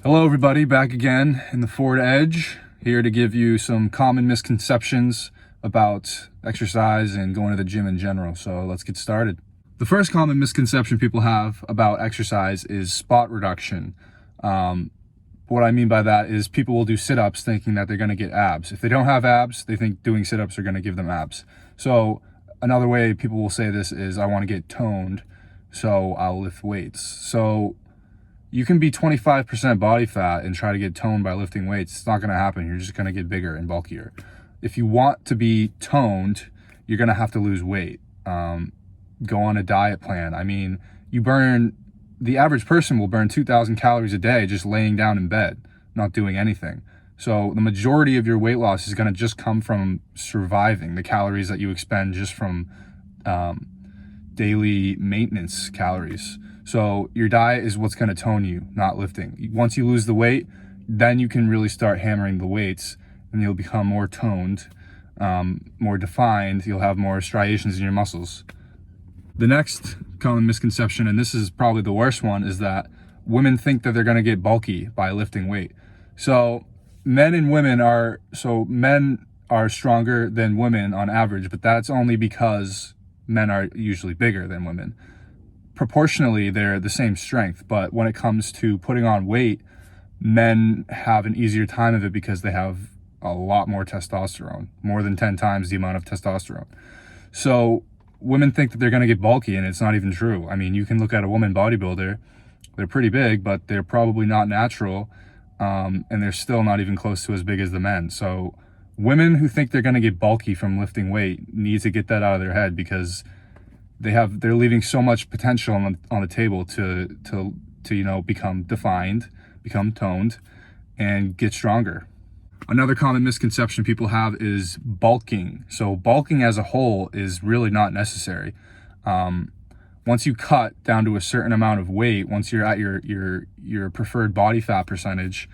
Hello everybody, back again in the Ford Edge, here to give you some common misconceptions about exercise and going to the gym in general. So let's get started. The first common misconception people have about exercise is spot reduction. What I mean by that is people will do sit-ups thinking that they're going to get abs. If they don't have abs, they think doing sit-ups are going to give them abs. So another way people will say this is, I want to get toned, so I'll lift weights. So you can be 25% body fat and try to get toned by lifting weights. It's not going to happen. You're just going to get bigger and bulkier. If you want to be toned, you're going to have to lose weight. Go on a diet plan. I mean, the average person will burn 2,000 calories a day just laying down in bed, not doing anything. So the majority of your weight loss is going to just come from surviving, the calories that you expend just from daily maintenance calories. So your diet is what's going to tone you, not lifting. Once you lose the weight, then you can really start hammering the weights and you'll become more toned, more defined. You'll have more striations in your muscles. The next common misconception, and this is probably the worst one, is that women think that they're going to get bulky by lifting weight. So men are stronger than women on average, but that's only because men are usually bigger than women. Proportionally, they're the same strength, but when it comes to putting on weight, men have an easier time of it because they have a lot more testosterone, more than 10 times the amount of testosterone. So women think that they're going to get bulky, and it's not even true. I mean, you can look at a woman bodybuilder, they're pretty big, but they're probably not natural, and they're still not even close to as big as the men. So women who think they're going to get bulky from lifting weight need to get that out of their head, because they're leaving so much potential on the table to become defined, become toned, and get stronger. Another common misconception people have is bulking. So bulking as a whole is really not necessary. Once you cut down to a certain amount of weight, once you're at your preferred body fat percentage,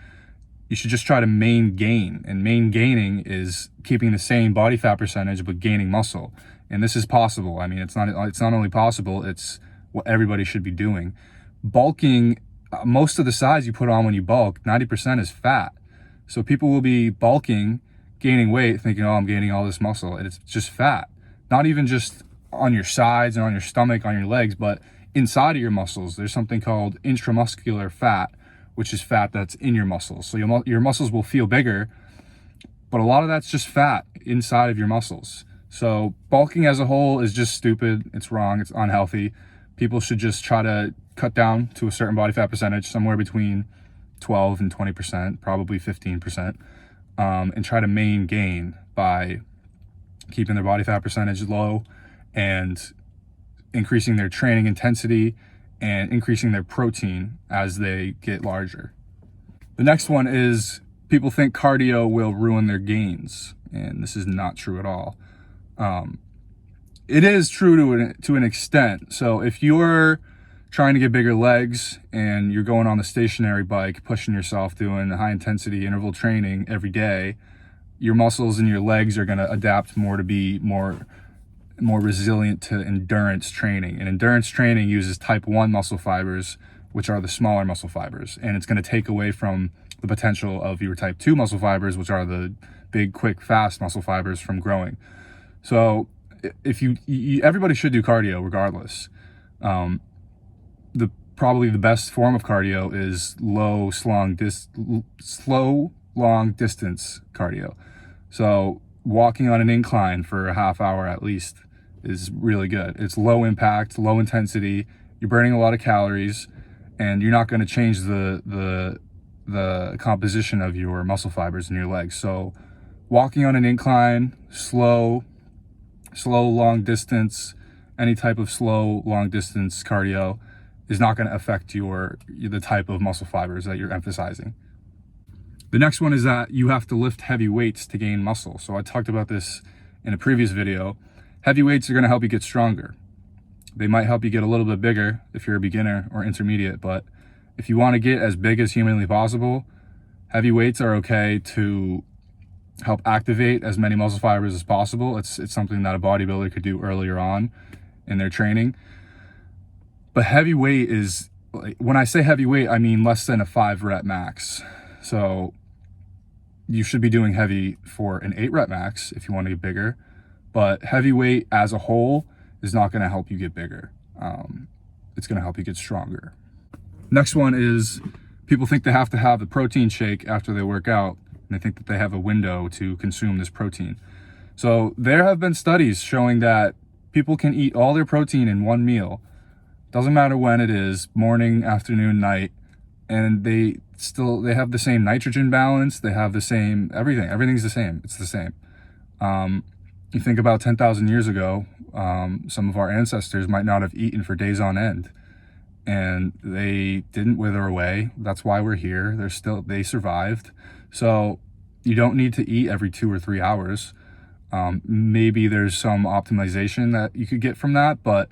you should just try to gain. And gaining is keeping the same body fat percentage but gaining muscle. And this is possible. I mean, it's not only possible, it's what everybody should be doing. Bulking, most of the size you put on when you bulk, 90% is fat. So people will be bulking, gaining weight, thinking, oh, I'm gaining all this muscle. And it's just fat. Not even just on your sides and on your stomach, on your legs, but inside of your muscles. There's something called intramuscular fat, which is fat that's in your muscles. So your muscles will feel bigger, but a lot of that's just fat inside of your muscles. So bulking as a whole is just stupid. It's wrong. It's unhealthy. People should just try to cut down to a certain body fat percentage, somewhere between 12 and 20%, probably 15%, and try to gain by keeping their body fat percentage low and increasing their training intensity and increasing their protein as they get larger. The next one is people think cardio will ruin their gains, and this is not true at all. It is true to an extent. So if you're trying to get bigger legs and you're going on the stationary bike, pushing yourself, doing high intensity interval training every day, your muscles and your legs are going to adapt more to be more resilient to endurance training. And endurance training uses type 1 muscle fibers, which are the smaller muscle fibers. And it's going to take away from the potential of your type 2 muscle fibers, which are the big, quick, fast muscle fibers, from growing. So if everybody should do cardio regardless. Probably the best form of cardio is slow, long distance cardio. So walking on an incline for a half hour at least is really good. It's low impact, low intensity. You're burning a lot of calories, and you're not going to change the composition of your muscle fibers in your legs. So walking on an incline, slow, long distance, any type of slow, long distance cardio is not going to affect the type of muscle fibers that you're emphasizing. The next one is that you have to lift heavy weights to gain muscle. So I talked about this in a previous video. Heavy weights are going to help you get stronger. They might help you get a little bit bigger if you're a beginner or intermediate, but if you want to get as big as humanly possible, heavy weights are okay to help activate as many muscle fibers as possible. It's something that a bodybuilder could do earlier on in their training. But heavy weight is when I say heavyweight, I mean less than a 5-rep max. So you should be doing heavy for an 8-rep max if you want to get bigger, but heavyweight as a whole is not going to help you get bigger. It's going to help you get stronger. Next one is people think they have to have the protein shake after they work out, and they think that they have a window to consume this protein. So there have been studies showing that people can eat all their protein in one meal. Doesn't matter when it is, morning, afternoon, night, and they have the same nitrogen balance, they have the same everything. Everything's the same. It's the same. You think about 10,000 years ago, some of our ancestors might not have eaten for days on end, and they didn't wither away. That's why we're here. They survived. So you don't need to eat every 2 or 3 hours. Maybe there's some optimization that you could get from that, but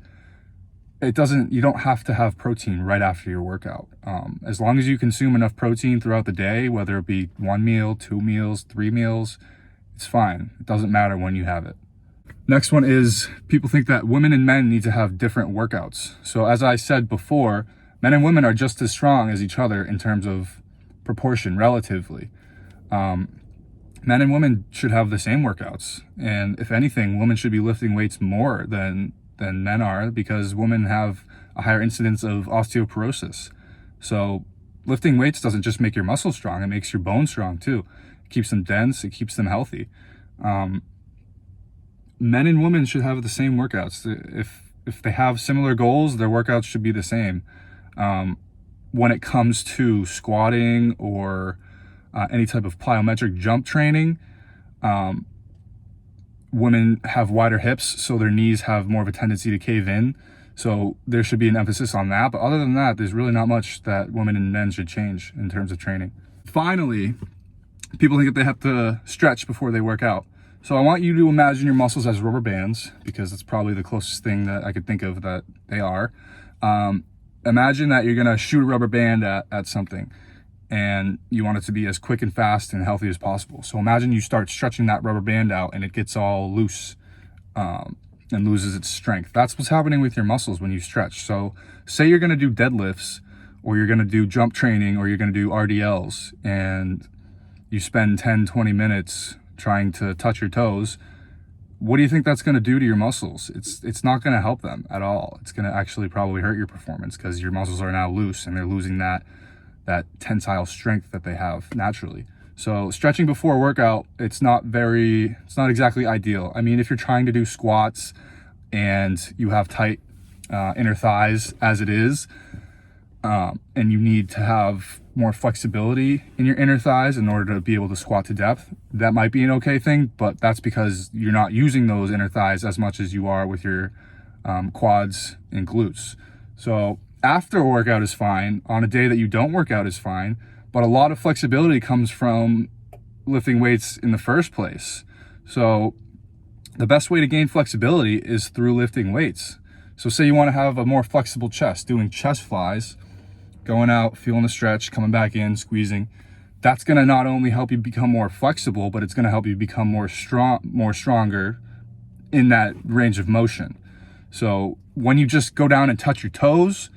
you don't have to have protein right after your workout. As long as you consume enough protein throughout the day, whether it be 1 meal, 2 meals, 3 meals, it's fine. It doesn't matter when you have it. Next one is people think that women and men need to have different workouts. So as I said before, men and women are just as strong as each other in terms of proportion, relatively. Men and women should have the same workouts. And if anything, women should be lifting weights more than men are, because women have a higher incidence of osteoporosis. So lifting weights doesn't just make your muscles strong, it makes your bones strong too. It keeps them dense, it keeps them healthy. Men and women should have the same workouts. If they have similar goals, their workouts should be the same. When it comes to squatting or any type of plyometric jump training, women have wider hips, so their knees have more of a tendency to cave in. So there should be an emphasis on that. But other than that, there's really not much that women and men should change in terms of training. Finally, people think that they have to stretch before they work out. So I want you to imagine your muscles as rubber bands, because that's probably the closest thing that I could think of that they are. Imagine that you're gonna shoot a rubber band at something, and you want it to be as quick and fast and healthy as possible. So imagine you start stretching that rubber band out and it gets all loose and loses its strength. That's what's happening with your muscles when you stretch. So say you're gonna do deadlifts, or you're gonna do jump training, or you're gonna do RDLs, and you spend 10, 20 minutes trying to touch your toes. What do you think that's going to do to your muscles? It's not going to help them at all. It's going to actually probably hurt your performance, because your muscles are now loose and they're losing that tensile strength that they have naturally. So stretching before a workout, it's not exactly ideal. I mean, if you're trying to do squats and you have tight inner thighs as it is, and you need to have more flexibility in your inner thighs in order to be able to squat to depth, that might be an okay thing, but that's because you're not using those inner thighs as much as you are with your quads and glutes. So after a workout is fine, on a day that you don't work out is fine, but a lot of flexibility comes from lifting weights in the first place. So the best way to gain flexibility is through lifting weights. So say you want to have a more flexible chest, doing chest flies, going out, feeling the stretch, coming back in, squeezing. That's going to not only help you become more flexible, but it's going to help you become more stronger in that range of motion. So when you just go down and touch your toes,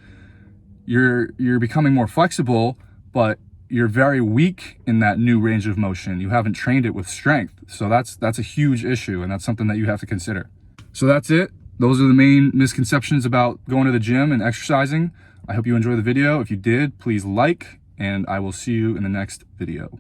you're becoming more flexible, but you're very weak in that new range of motion. You haven't trained it with strength. So that's a huge issue, and that's something that you have to consider. So that's it. Those are the main misconceptions about going to the gym and exercising. I hope you enjoyed the video. If you did, please like, and I will see you in the next video.